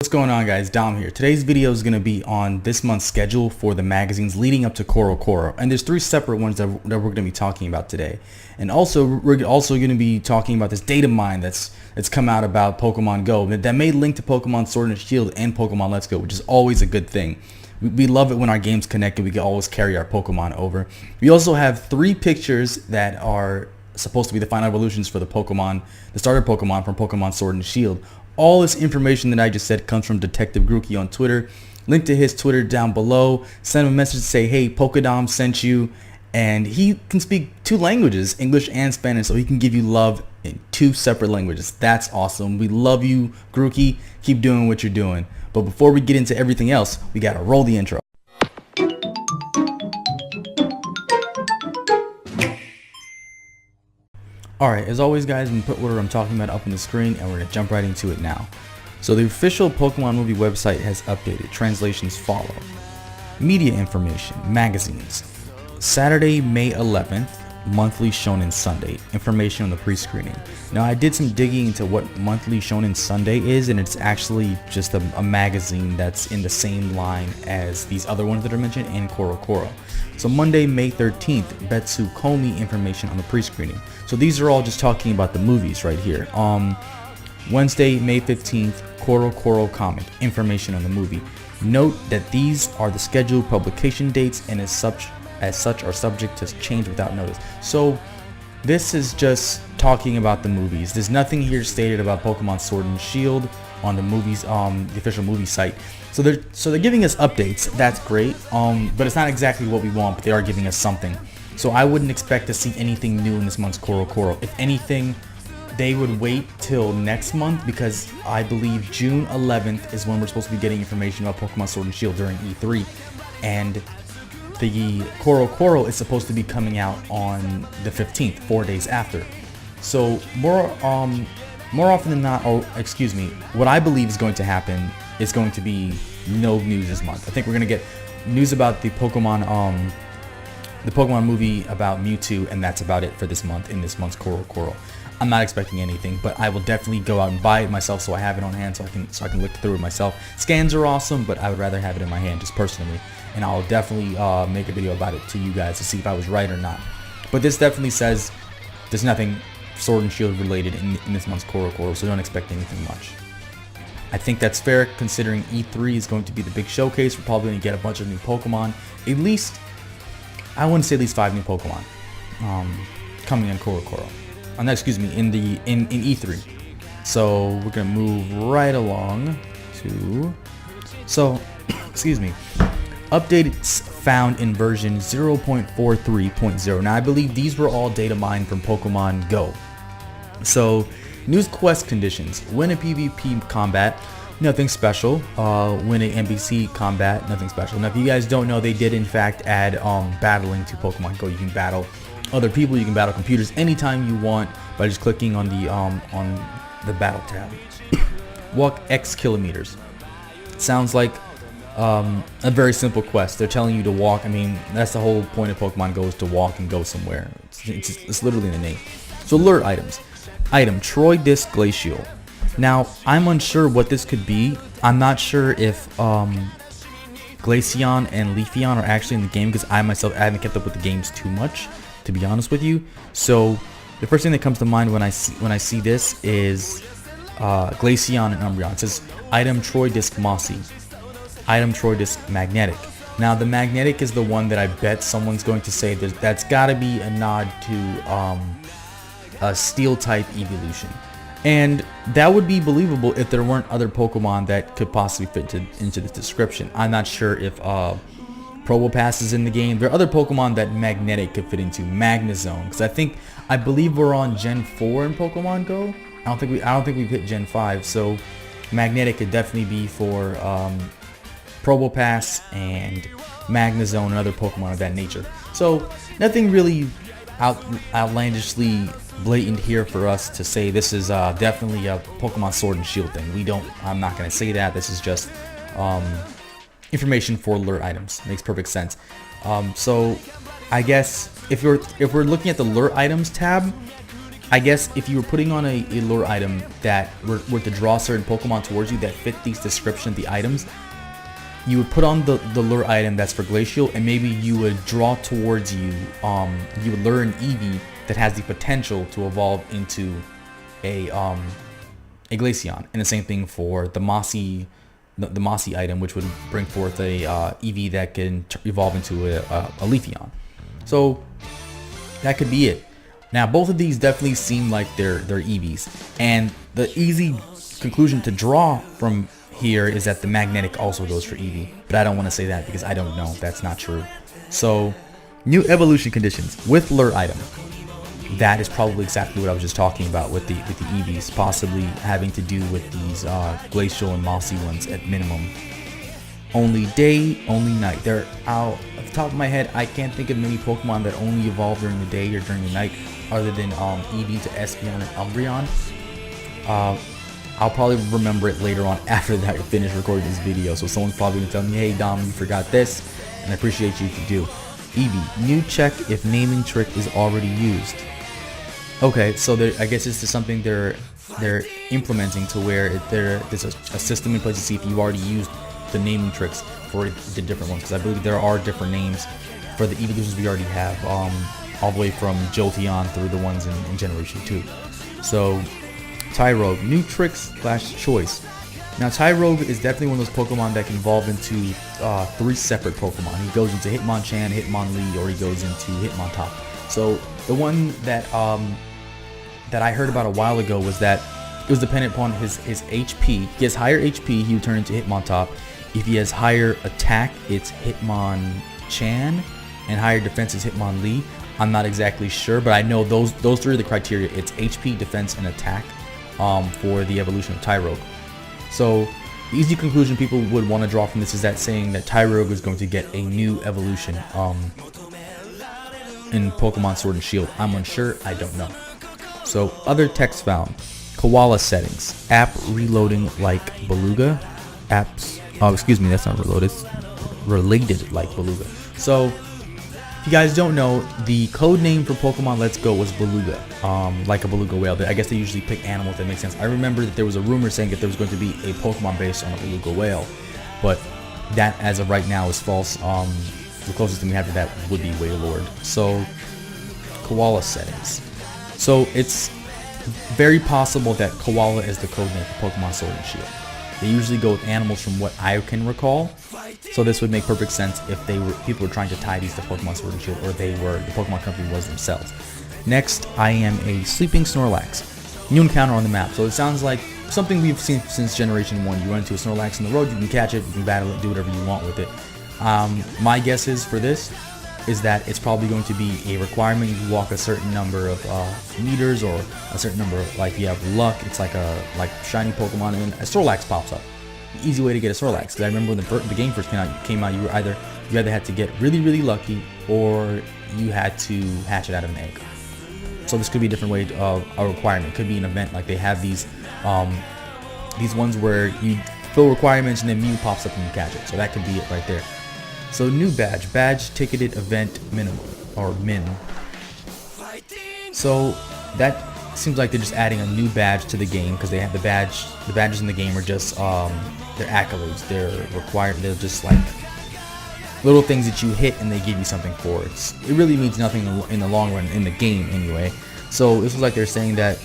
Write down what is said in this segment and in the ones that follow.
What's going on, guys? Dom here. Today's video is going to be on this month's schedule for the magazines leading up to Koro, and there's three separate ones that we're going to be talking about today. And also we're also going to be talking about this Datamine that's come out about Pokemon Go that may link to Pokemon Sword and Shield and Pokemon Let's Go, which is always a good thing. We love it when our games connect and we can always carry our Pokemon over. We also have three pictures that are supposed to be the final evolutions for the starter Pokemon from Pokemon Sword and Shield. All this information that I just said comes from Detective Grookey on Twitter. Link to his Twitter down below. Send him a message to say, hey, PokeDom sent you. And he can speak two languages, English and Spanish, so he can give you love in two separate languages. That's awesome. We love you, Grookey. Keep doing what you're doing. But before we get into everything else, we gotta roll the intro. Alright, as always, guys, I'm going to put what I'm talking about up on the screen, and we're going to jump right into it now. So the official Pokemon movie website has updated. Translations follow. Media information, magazines. Saturday, May 11th, Monthly Shonen Sunday. Information on the pre-screening. Now, I did some digging into what Monthly Shonen Sunday is, and it's actually just a magazine that's in the same line as these other ones that are mentioned in Koro. So Monday, May 13th, Betsu Komi information on the pre-screening. So these are all just talking about the movies right here. Wednesday, May 15th, Koro comic information on the movie. Note that these are the scheduled publication dates and as such are subject to change without notice. So this is just talking about the movies. There's nothing here stated about Pokemon Sword and Shield on the movies, the official movie site. So they're giving us updates. That's great. But it's not exactly what we want, but they are giving us something. So I wouldn't expect to see anything new in this month's Koro. If anything, they would wait till next month, because I believe June 11th is when we're supposed to be getting information about Pokemon Sword and Shield during E3, and the Koro is supposed to be coming out on the 15th, 4 days after. So more often than not, what I believe is going to happen is going to be no news this month. I think we're gonna get news about the Pokemon movie about Mewtwo, and that's about it for this month in this month's Koro. I'm not expecting anything, but I will definitely go out and buy it myself, so I have it on hand, so I can look through it myself. Scans are awesome, but I would rather have it in my hand just personally, and I'll definitely make a video about it to you guys to see if I was right or not. But this definitely says there's nothing Sword and Shield related in this month's Koro, so don't expect anything much. I think that's fair, considering E3 is going to be the big showcase. We're probably going to get a bunch of new Pokemon. At least, I wouldn't say at least 5 new Pokemon coming in Koro. In E3. So we're gonna move right along to updates found in version 0.43.0. Now I believe these were all data mined from Pokemon Go. So news quest conditions: win a PvP combat, nothing special. Win a NPC combat, nothing special. Now if you guys don't know, they did in fact add battling to Pokemon Go. You can battle other people, you can battle computers anytime you want by just clicking on the battle tab. Walk X kilometers. Sounds like a very simple quest. They're telling you to walk. I mean, that's the whole point of Pokemon Go, is to walk and go somewhere. It's literally in the name. So alert items. Item Troy Disc Glacial. Now I'm unsure what this could be. I'm not sure if Glaceon and Leafeon are actually in the game, because I haven't kept up with the games too much, to be honest with you. So the first thing that comes to mind when I see this is Glaceon and Umbreon. It says item Troy Disc Mossy, item Troy Disc Magnetic. Now the Magnetic is the one that I bet someone's going to say that's got to be a nod to a Steel type evolution, and that would be believable if there weren't other Pokemon that could possibly fit into this description. I'm not sure if Probopass is in the game. There are other Pokemon that Magnetic could fit into. Magnezone, because I believe we're on Gen 4 in Pokemon Go. I don't think we've hit Gen 5, so Magnetic could definitely be for Probopass and Magnezone and other Pokemon of that nature. So nothing really outlandishly blatant here for us to say this is definitely a Pokemon Sword and Shield thing. I'm not going to say that. This is just information for alert items. Makes perfect sense. So I guess if we're looking at the alert items tab, I guess if you were putting on a lure item that were to draw certain Pokemon towards you that fit these description of the items, you would put on the lure item that's for Glacial, and maybe you would draw towards you, you would lure an Eevee that has the potential to evolve into a Glaceon. And the same thing for the Mossy item, which would bring forth a Eevee that can evolve into a Leafeon. So that could be it. Now, both of these definitely seem like they're Eevees, and the easy conclusion to draw from here is that the magnetic also goes for Eevee, but I don't want to say that because I don't know. That's not true. So, new evolution conditions with lure item. That is probably exactly what I was just talking about with the Eevees, possibly having to do with these Glacial and Mossy ones at minimum. Only day, only night. They're out off the top of my head. I can't think of many Pokemon that only evolve during the day or during the night, other than Eevee to Espeon and Umbreon. I'll probably remember it later on after that I finish recording this video. So someone's probably gonna tell me, "Hey Dom, you forgot this," and I appreciate you if you do. Eevee, new check if naming trick is already used. Okay, so I guess this is something they're implementing to where there's a system in place to see if you've already used the naming tricks for the different ones, because I believe there are different names for the evolutions we already have, all the way from Jolteon through the ones in Generation 2. So, Tyrogue, new tricks / choice. Now, Tyrogue is definitely one of those Pokemon that can evolve into 3 separate Pokemon. He goes into Hitmonchan, Hitmonlee, or he goes into Hitmontop. So, the one that I heard about a while ago was that it was dependent upon his HP. If he has higher HP, he would turn into Hitmontop. If he has higher attack, it's Hitmonchan, and higher defense is Hitmonlee. I'm not exactly sure, but I know those 3 are the criteria. It's HP, defense, and attack for the evolution of Tyrogue. So the easy conclusion people would want to draw from this is that saying that Tyrogue is going to get a new evolution in Pokemon Sword and Shield. I'm unsure, I don't know. So other text found. Koala settings. App reloading like Beluga. Apps. Oh, excuse me, that's not reloaded. It's related like Beluga. So, if you guys don't know, the code name for Pokemon Let's Go was Beluga. Like a beluga whale. I guess they usually pick animals that make sense. I remember that there was a rumor saying that there was going to be a Pokemon based on a beluga whale. But that, as of right now, is false. The closest thing we have to that would be Wailord. So, Koala settings. So, it's very possible that Koala is the code name for Pokemon Sword and Shield. They usually go with animals from what I can recall. So this would make perfect sense if people were trying to tie these to Pokemon Sword and Shield, or the Pokemon company was themselves. Next, I am a sleeping Snorlax. New encounter on the map. So it sounds like something we've seen since Generation 1. You run into a Snorlax in the road, you can catch it, you can battle it, do whatever you want with it. My guess is for this is that it's probably going to be a requirement. You walk a certain number of meters, or a certain number of, like, you have luck. It's like a shiny Pokemon, and a Snorlax pops up. Easy way to get a Snorlax. Because I remember when the game first came out, you either had to get really, really lucky, or you had to hatch it out of an egg. So this could be a different way of a requirement. It could be an event, like they have these ones where you fill requirements and then Mew pops up and you catch it. So that could be it right there. So new badge ticketed event minimum, or min. So that seems like they're just adding a new badge to the game, because they have the badges in the game are just they're accolades. They're required. They're just like little things that you hit and they give you something for it. It really means nothing in the long run in the game anyway. So this is like they're saying that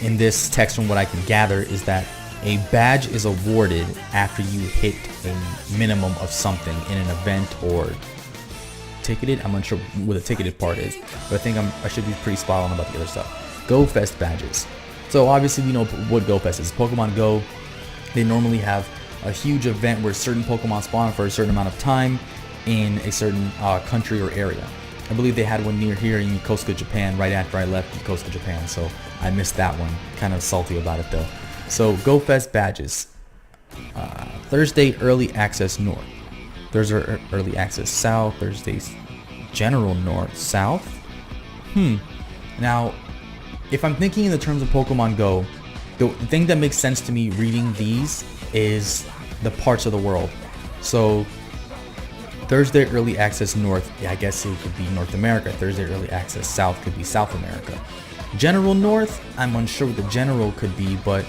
in this text, from what I can gather, is that a badge is awarded after you hit a minimum of something in an event or ticketed. I'm unsure what the ticketed part is, but I think I should be pretty spot on about the other stuff. Go Fest badges. So obviously we know what Go Fest is. Pokemon Go, they normally have a huge event where certain Pokemon spawn for a certain amount of time in a certain country or area. I believe they had one near here in Yokosuka, Japan, right after I left Yokosuka, Japan, so I missed that one. Kind of salty about it though. So Go Fest badges. Thursday Early Access North. Thursday Early Access South. Thursday's General North. South? Now, if I'm thinking in the terms of Pokemon Go, the thing that makes sense to me reading these is the parts of the world. So Thursday Early Access North, I guess it could be North America. Thursday Early Access South could be South America. General North, I'm unsure what the general could be, but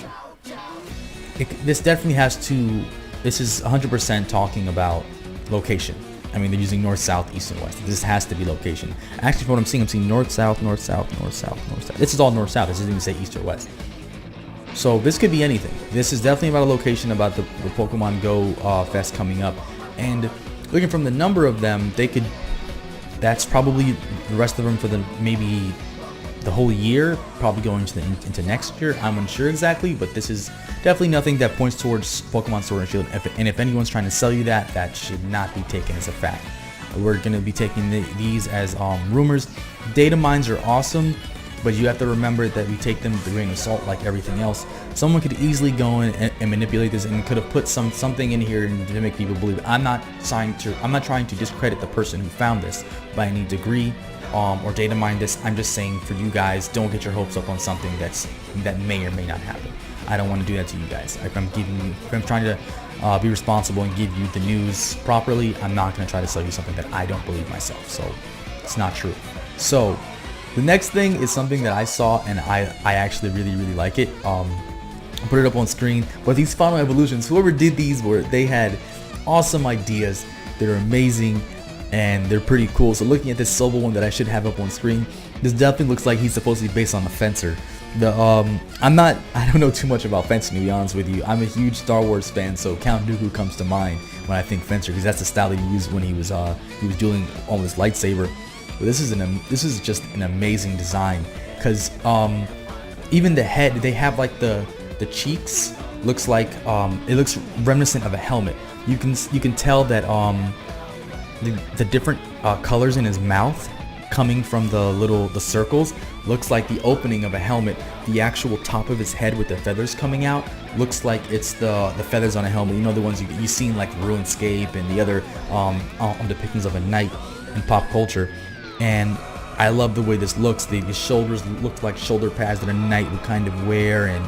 this definitely has to, this is 100% talking about location. I mean, they're using north, south, east, and west. This has to be location. Actually, from what I'm seeing north, south, north, south, north, south, north, south. This is all north, south. This doesn't even say east or west. So this could be anything. This is definitely about a location, about the Pokemon Go Fest coming up. And looking from the number of them, they could, that's probably the rest of them for the maybe the whole year, probably going into next year. I'm unsure exactly, but this is definitely nothing that points towards Pokemon Sword and Shield. And if anyone's trying to sell you that, that should not be taken as a fact. We're going to be taking these as rumors. Data mines are awesome, but you have to remember that we take them with a grain of salt like everything else. Someone could easily go in and manipulate this and could have put something in here to make people believe it. I'm not trying to discredit the person who found this by any degree or data mine this. I'm just saying, for you guys, don't get your hopes up on something that may or may not happen. I don't want to do that to you guys. If I'm trying to be responsible and give you the news properly, I'm not going to try to sell you something that I don't believe myself. So it's not true. So the next thing is something that I saw and I actually really like it. I'll put it up on screen. But these final evolutions, whoever did these, they had awesome ideas. They're amazing and they're pretty cool. So looking at this silver one that I should have up on screen, this definitely looks like he's supposed to be based on the fencer. I don't know too much about fencing, to be honest with you. I'm a huge Star Wars fan, so Count Dooku comes to mind when I think fencer, because that's the style he used when he was dueling on his lightsaber. But this is just an amazing design, because even the head, they have like the cheeks looks like it looks reminiscent of a helmet. You can tell that the different colors in his mouth coming from the circles looks like the opening of a helmet. The actual top of his head with the feathers coming out looks like it's the feathers on a helmet. You know, the ones you've seen like RuneScape and the other depictions of a knight in pop culture. And I love the way this looks. The shoulders look like shoulder pads that a knight would kind of wear, and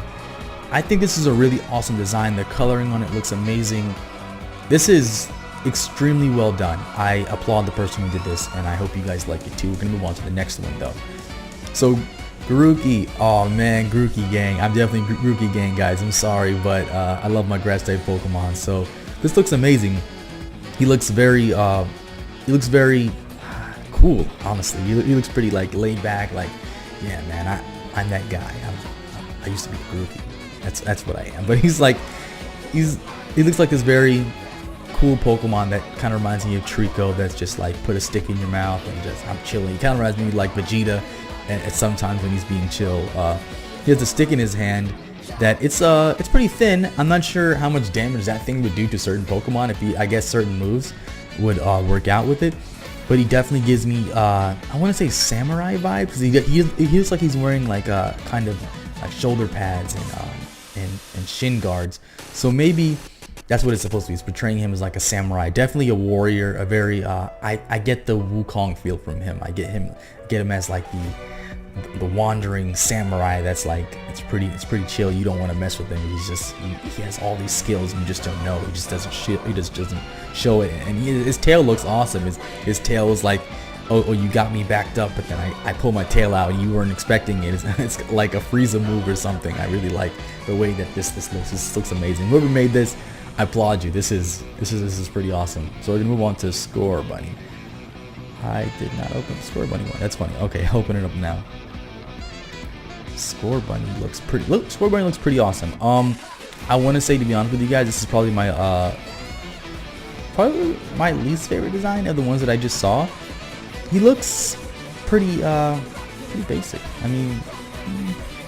I think this is a really awesome design. The coloring on it looks amazing. This is extremely well done. I applaud the person who did this, and I hope you guys like it too. We're gonna move on to the next one though. So Grookey, oh man, Grookey gang. I'm definitely Grookey gang, guys. I'm sorry, but I love my grass type Pokemon. So this looks amazing. He looks very cool, honestly. He looks pretty like laid back, like, yeah man, I'm that guy. I used to be Grookey. That's what I am. But he looks like this very cool Pokemon that kind of reminds me of Trico, that's just like put a stick in your mouth and just, I'm chilling. He kind of reminds me of like Vegeta at sometimes when he's being chill. He has a stick in his hand that it's pretty thin. I'm not sure how much damage that thing would do to certain Pokemon, if I guess certain moves would work out with it. But he definitely gives me I want to say samurai vibes, because he looks like he's wearing like kind of like shoulder pads and shin guards. So maybe that's what it's supposed to be. It's portraying him as like a samurai, definitely a warrior, a very I get the Wukong feel from him. I get him as like the wandering samurai that's like, it's pretty chill. You don't want to mess with him. He has all these skills and you just don't know. He just doesn't show it. And his tail looks awesome. His tail is like, oh, you got me backed up, but then I pull my tail out and you weren't expecting it. It's like a Frieza move or something. I really like the way that this looks. This looks amazing. Whoever made this, I applaud you. This is pretty awesome. So we're gonna move on to Score Bunny. I did not open the Score Bunny one. That's funny. Okay, open it up now. Score Bunny looks pretty. Score Bunny looks pretty awesome. I want to say, to be honest with you guys, this is probably my least favorite design of the ones that I just saw. He looks pretty basic. I mean,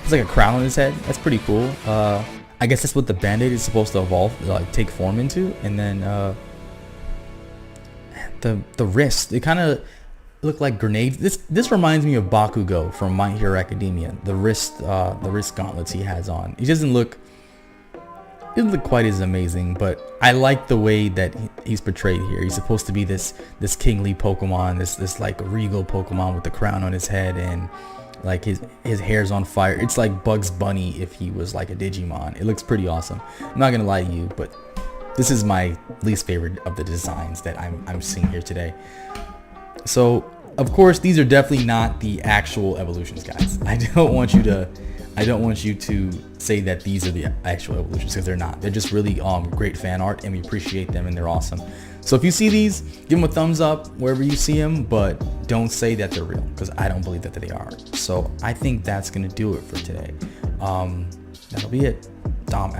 it's like a crown on his head. That's pretty cool. I guess that's what the Band-Aid is supposed to evolve, like take form into. And then the wrist, it kind of look like grenades. This reminds me of Bakugo from My Hero Academia. The wrist gauntlets he has on. He doesn't look quite as amazing, but I like the way that he's portrayed here. He's supposed to be this kingly Pokemon, this like regal Pokemon with the crown on his head, and like his hair's on fire. It's like Bugs Bunny if he was like a Digimon. It looks pretty awesome. I'm not gonna lie to you, but this is my least favorite of the designs that I'm seeing here today. So Of course, these are definitely not the actual evolutions, guys. I don't want you to say that these are the actual evolutions, because they're not. They're just really great fan art, and we appreciate them, and they're awesome. So if you see these, give them a thumbs up wherever you see them, but don't say that they're real, because I don't believe that they are. So I think that's gonna do it for today. That'll be it. Dom.